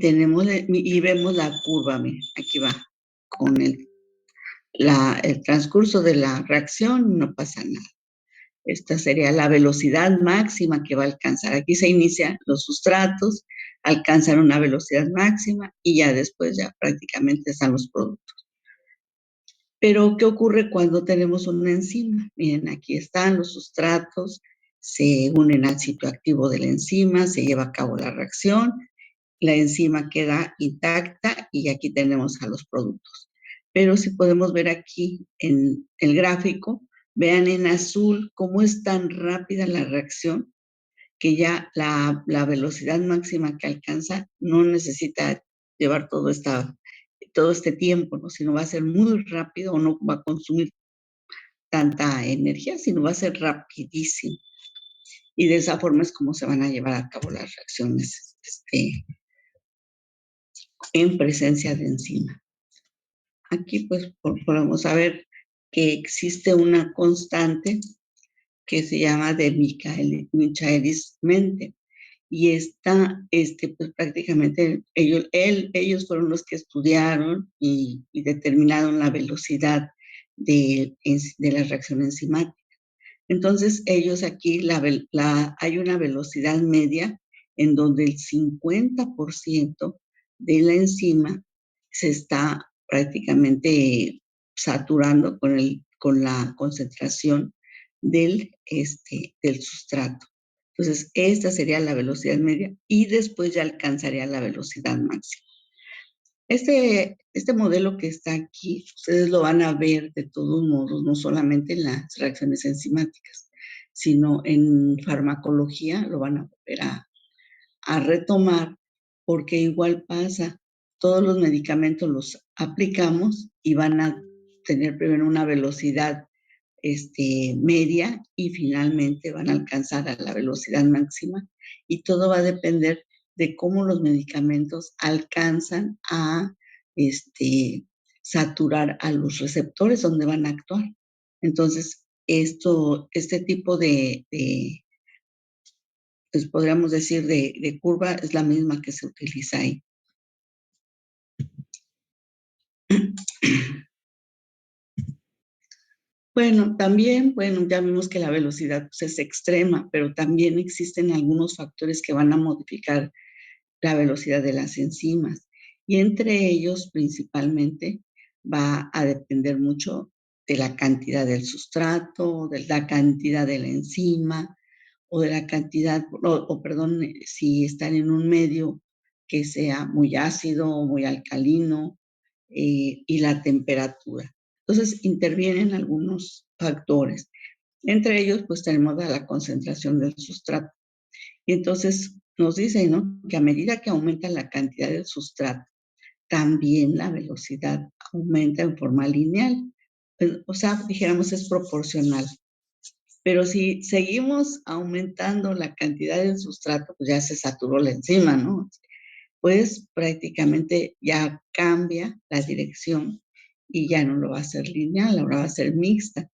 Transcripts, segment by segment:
tenemos y vemos la curva, miren, aquí va, con el transcurso de la reacción no pasa nada. Esta sería la velocidad máxima que va a alcanzar. Aquí se inician los sustratos, alcanzan una velocidad máxima y ya después ya prácticamente están los productos. Pero, ¿qué ocurre cuando tenemos una enzima? Miren, aquí están los sustratos, se unen al sitio activo de la enzima, se lleva a cabo la reacción, la enzima queda intacta y aquí tenemos a los productos. Pero si podemos ver aquí en el gráfico, vean en azul cómo es tan rápida la reacción que ya la velocidad máxima que alcanza no necesita llevar todo este tiempo, ¿no? Sino va a ser muy rápido o no va a consumir tanta energía, sino va a ser rapidísimo. Y de esa forma es como se van a llevar a cabo las reacciones en presencia de enzima. Aquí pues podemos saber que existe una constante que se llama de Michaelis-Menten. Y esta, pues prácticamente ellos fueron los que estudiaron y determinaron la velocidad de la reacción enzimática. Entonces, ellos aquí, hay una velocidad media en donde el 50% de la enzima se está prácticamente saturando con la concentración del sustrato. Entonces, esta sería la velocidad media y después ya alcanzaría la velocidad máxima. Este modelo que está aquí, ustedes lo van a ver de todos modos, no solamente en las reacciones enzimáticas, sino en farmacología lo van a volver a retomar, porque igual pasa, todos los medicamentos los aplicamos y van a tener primero una velocidad media y finalmente van a alcanzar a la velocidad máxima y todo va a depender de cómo los medicamentos alcanzan a saturar a los receptores donde van a actuar. Entonces, este tipo pues podríamos decir de curva es la misma que se utiliza ahí. Bueno, también, ya vimos que la velocidad pues, es extrema, pero también existen algunos factores que van a modificar la velocidad de las enzimas. Y entre ellos, principalmente, va a depender mucho de la cantidad del sustrato, de la cantidad de la enzima, o de la cantidad, perdón, si están en un medio que sea muy ácido o muy alcalino, y la temperatura. Entonces, intervienen algunos factores. Entre ellos, pues tenemos la concentración del sustrato. Y entonces nos dice, ¿no?, que a medida que aumenta la cantidad del sustrato, también la velocidad aumenta en forma lineal. O sea, dijéramos, es proporcional. Pero si seguimos aumentando la cantidad del sustrato, pues ya se saturó la enzima, ¿no? Pues prácticamente ya cambia la dirección y ya no lo va a hacer lineal, ahora va a ser mixta,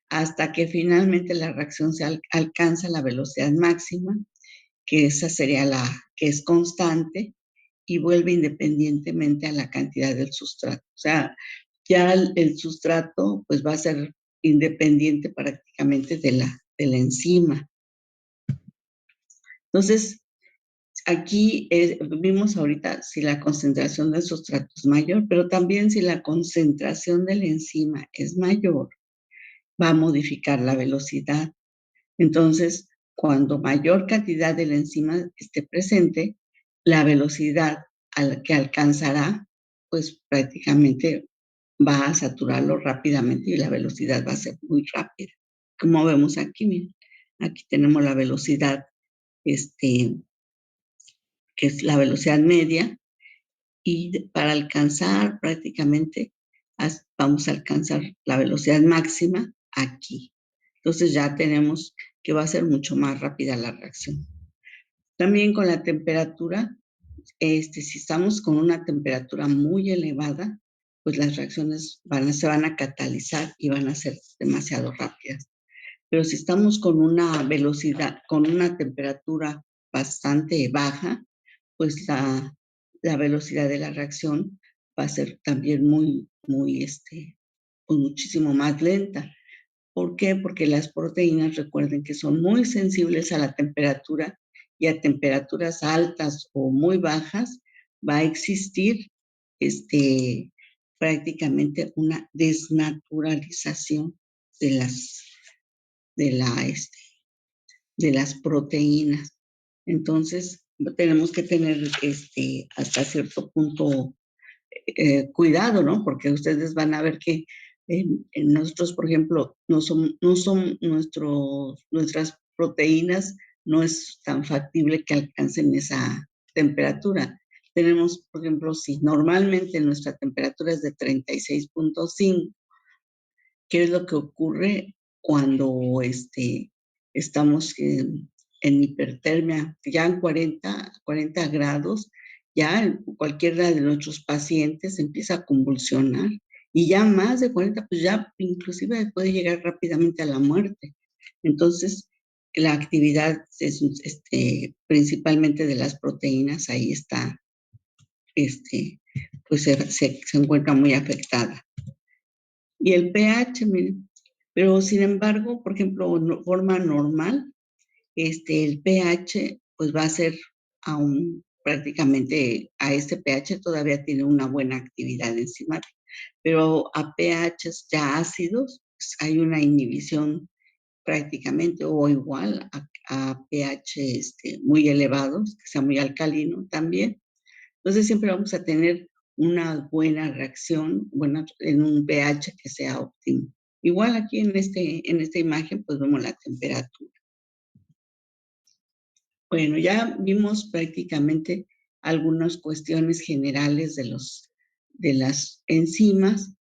hasta que finalmente la reacción se alcanza la velocidad máxima, que esa sería que es constante y vuelve independientemente a la cantidad del sustrato. O sea, ya el sustrato pues va a ser independiente prácticamente de la enzima. Entonces, aquí vimos ahorita si la concentración del sustrato es mayor, pero también si la concentración de la enzima es mayor, va a modificar la velocidad. Entonces, cuando mayor cantidad de la enzima esté presente, la velocidad a la que alcanzará, pues prácticamente va a saturarlo rápidamente y la velocidad va a ser muy rápida. Como vemos aquí, miren, aquí tenemos la velocidad, que es la velocidad media, y para alcanzar prácticamente, vamos a alcanzar la velocidad máxima aquí. Entonces ya tenemos que va a ser mucho más rápida la reacción. También con la temperatura, si estamos con una temperatura muy elevada, pues las reacciones se van a catalizar y van a ser demasiado rápidas. Pero si estamos con una velocidad, con una temperatura bastante baja, pues la velocidad de la reacción va a ser también pues muchísimo más lenta. ¿Por qué? Porque las proteínas, recuerden que son muy sensibles a la temperatura y a temperaturas altas o muy bajas va a existir prácticamente una desnaturalización de las, de la, este, de las proteínas. Entonces, tenemos que tener hasta cierto punto cuidado, ¿no? Porque ustedes van a ver que en nosotros, por ejemplo, no son nuestras proteínas, no es tan factible que alcancen esa temperatura. Tenemos, por ejemplo, si normalmente nuestra temperatura es de 36.5, ¿qué es lo que ocurre cuando estamos en hipertermia? Ya en 40 grados, ya cualquiera de nuestros pacientes empieza a convulsionar y ya más de 40, pues ya inclusive puede llegar rápidamente a la muerte. Entonces, la actividad es, principalmente de las proteínas, ahí está, pues se encuentra muy afectada. Y el pH, miren, pero sin embargo, por ejemplo, forma normal, el pH pues va a ser aún prácticamente a este pH todavía tiene una buena actividad enzimática, pero a pHs ya ácidos pues, hay una inhibición prácticamente o igual a pH muy elevados, que sea muy alcalino también. Entonces siempre vamos a tener una buena reacción en un pH que sea óptimo. Igual aquí en esta imagen pues vemos la temperatura. Bueno, ya vimos prácticamente algunas cuestiones generales de las enzimas,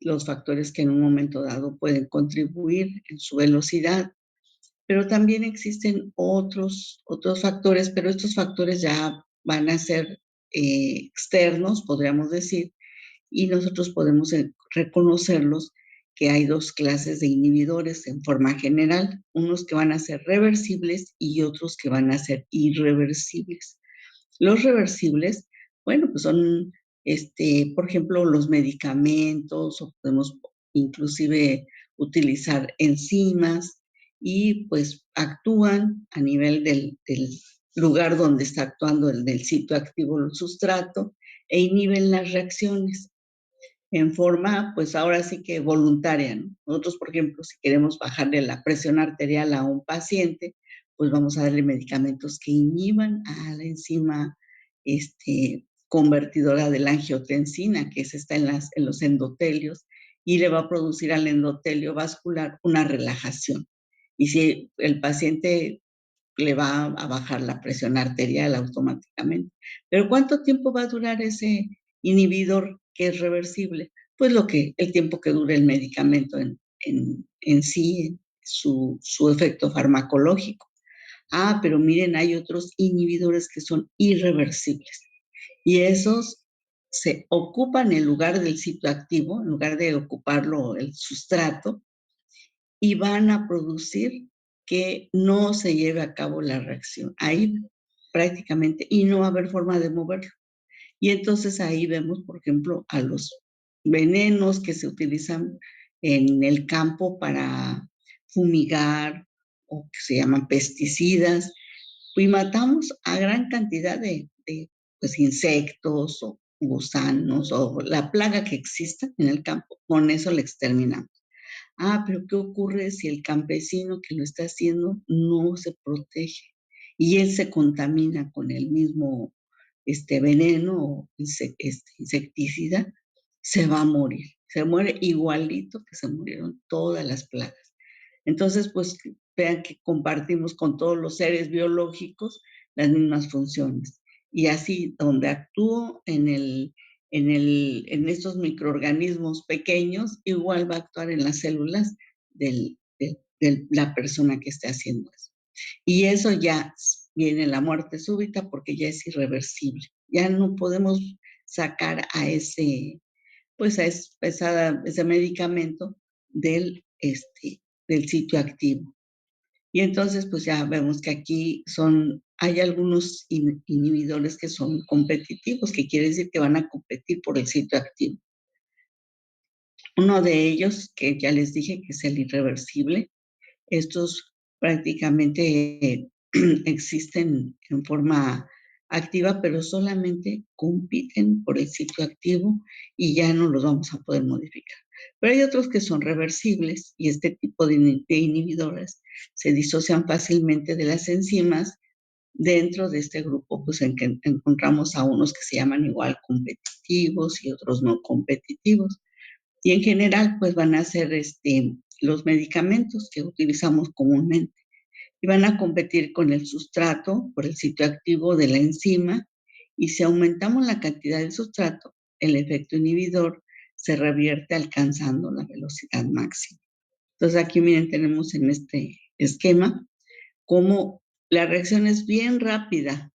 los factores que en un momento dado pueden contribuir en su velocidad, pero también existen otros factores, pero estos factores ya van a ser externos, podríamos decir, y nosotros podemos reconocerlos que hay dos clases de inhibidores en forma general, unos que van a ser reversibles y otros que van a ser irreversibles. Los reversibles, bueno, pues son, por ejemplo, los medicamentos o podemos inclusive utilizar enzimas y pues actúan a nivel del lugar donde está actuando del sitio activo el sustrato e inhiben las reacciones en forma, pues ahora sí que voluntaria, ¿no? Nosotros, por ejemplo, si queremos bajarle la presión arterial a un paciente, pues vamos a darle medicamentos que inhiban a la enzima convertidora de la angiotensina, que está en los endotelios, y le va a producir al endotelio vascular una relajación. Y si el paciente le va a bajar la presión arterial automáticamente. Pero ¿cuánto tiempo va a durar ese inhibidor que es reversible? Pues el tiempo que dure el medicamento en sí, en su efecto farmacológico. Ah, pero miren, hay otros inhibidores que son irreversibles y esos se ocupan el lugar del sitio activo, en lugar de ocuparlo el sustrato, y van a producir que no se lleve a cabo la reacción. Ahí prácticamente, y no va a haber forma de moverlo. Y entonces ahí vemos, por ejemplo, a los venenos que se utilizan en el campo para fumigar o que se llaman pesticidas, y matamos a gran cantidad de pues, insectos o gusanos o la plaga que exista en el campo, con eso la exterminamos. Ah, pero ¿qué ocurre si el campesino que lo está haciendo no se protege y él se contamina con el mismo veneno o insecticida? Se va a morir. Se muere igualito que se murieron todas las plagas. Entonces, pues vean que compartimos con todos los seres biológicos las mismas funciones. Y así, donde actúo en estos microorganismos pequeños, igual va a actuar en las células de la persona que esté haciendo eso. Y eso ya viene la muerte súbita porque ya es irreversible. Ya no podemos sacar pues ese medicamento del sitio activo. Y entonces, pues ya vemos que aquí hay algunos inhibidores que son competitivos, que quiere decir que van a competir por el sitio activo. Uno de ellos, que ya les dije que es el irreversible, estos prácticamente existen en forma activa, pero solamente compiten por el sitio activo y ya no los vamos a poder modificar. Pero hay otros que son reversibles y este tipo de inhibidores se disocian fácilmente de las enzimas. Dentro de este grupo, pues en que encontramos a unos que se llaman igual competitivos y otros no competitivos. Y en general, pues van a ser los medicamentos que utilizamos comúnmente y van a competir con el sustrato por el sitio activo de la enzima, y si aumentamos la cantidad del sustrato, el efecto inhibidor se revierte alcanzando la velocidad máxima. Entonces aquí miren, tenemos en este esquema cómo la reacción es bien rápida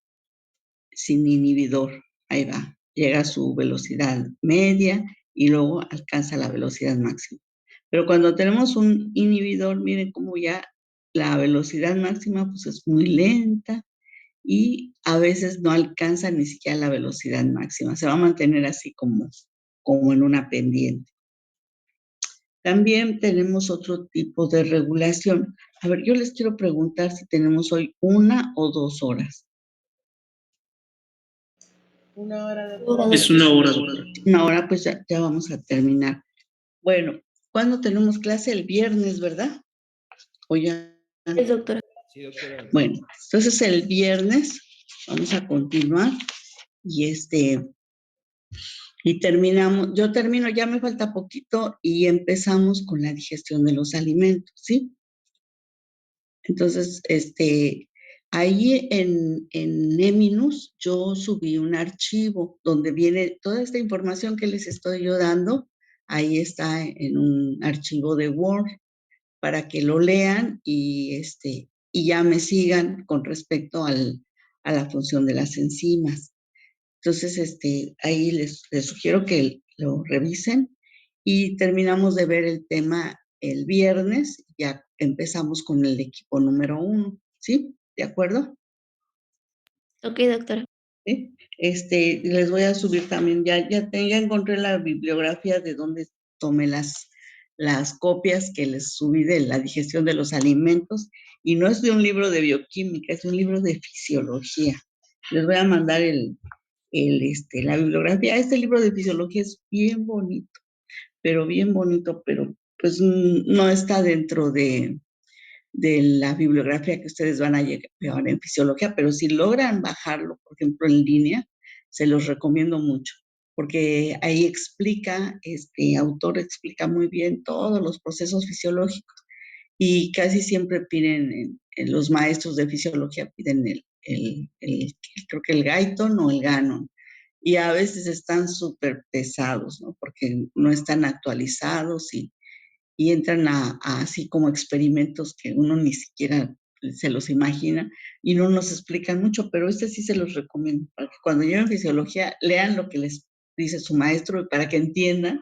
sin inhibidor. Ahí va, llega a su velocidad media y luego alcanza la velocidad máxima. Pero cuando tenemos un inhibidor, miren cómo ya la velocidad máxima pues es muy lenta y a veces no alcanza ni siquiera la velocidad máxima. Se va a mantener así como en una pendiente. También tenemos otro tipo de regulación. A ver, yo les quiero preguntar si tenemos hoy 1 o 2 horas. 1 hora, doctora. Es 1 hora, doctora. 1 hora, pues ya vamos a terminar. Bueno, ¿cuándo tenemos clase? El viernes, ¿verdad? ¿O ya? Es, doctora. Sí, doctora. Bueno, entonces el viernes vamos a continuar y terminamos. Yo termino, ya me falta poquito y empezamos con la digestión de los alimentos, ¿sí? Entonces, ahí en Eminus yo subí un archivo donde viene toda esta información que les estoy yo dando. Ahí está en un archivo de Word para que lo lean y ya me sigan con respecto a la función de las enzimas. Entonces, ahí les sugiero que lo revisen y terminamos de ver el tema el viernes. Ya empezamos con el equipo número 1, ¿sí? ¿De acuerdo? Ok, doctora. ¿Sí? Les voy a subir también, ya encontré la bibliografía de donde tomé las copias que les subí de la digestión de los alimentos, y no es de un libro de bioquímica, es un libro de fisiología. Les voy a mandar la bibliografía. Este libro de fisiología es bien bonito, pero pues no está dentro de la bibliografía que ustedes van a llevar en fisiología, pero si logran bajarlo, por ejemplo, en línea, se los recomiendo mucho, porque ahí explica, este autor explica muy bien todos los procesos fisiológicos, y casi siempre piden, en los maestros de fisiología piden creo que el Guyton o el Gannon, y a veces están súper pesados, ¿no? Porque no están actualizados y entran así como experimentos que uno ni siquiera se los imagina y no nos explican mucho, pero sí se los recomiendo, para que cuando lleven fisiología lean lo que les dice su maestro y para que entiendan,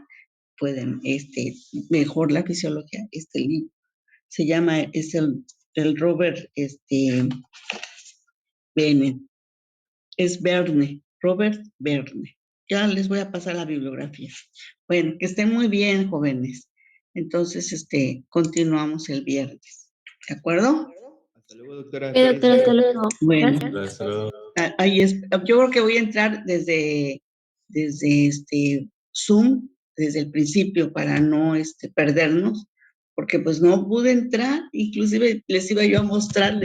pueden mejor la fisiología. Este libro se llama, es el Robert Bennett, es Verne, Robert Verne. Ya les voy a pasar la bibliografía. Bueno, que estén muy bien, jóvenes. Entonces, continuamos el viernes. ¿De acuerdo? Hasta luego, doctora. Ok, doctora, hasta luego. Bueno, Gracias. Hasta luego. ahí yo creo que voy a entrar desde Zoom, desde el principio, para no perdernos, porque pues no pude entrar. Inclusive les iba yo a mostrar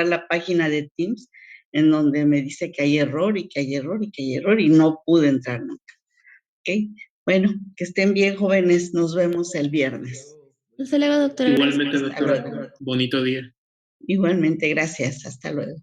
la página de Teams, en donde me dice que hay error y que hay error y que hay error, y no pude entrar nunca. ¿Ok? Bueno, que estén bien, jóvenes. Nos vemos el viernes. Hasta luego, doctora. Igualmente, Hasta doctora. luego. Bonito día. Igualmente, gracias. Hasta luego.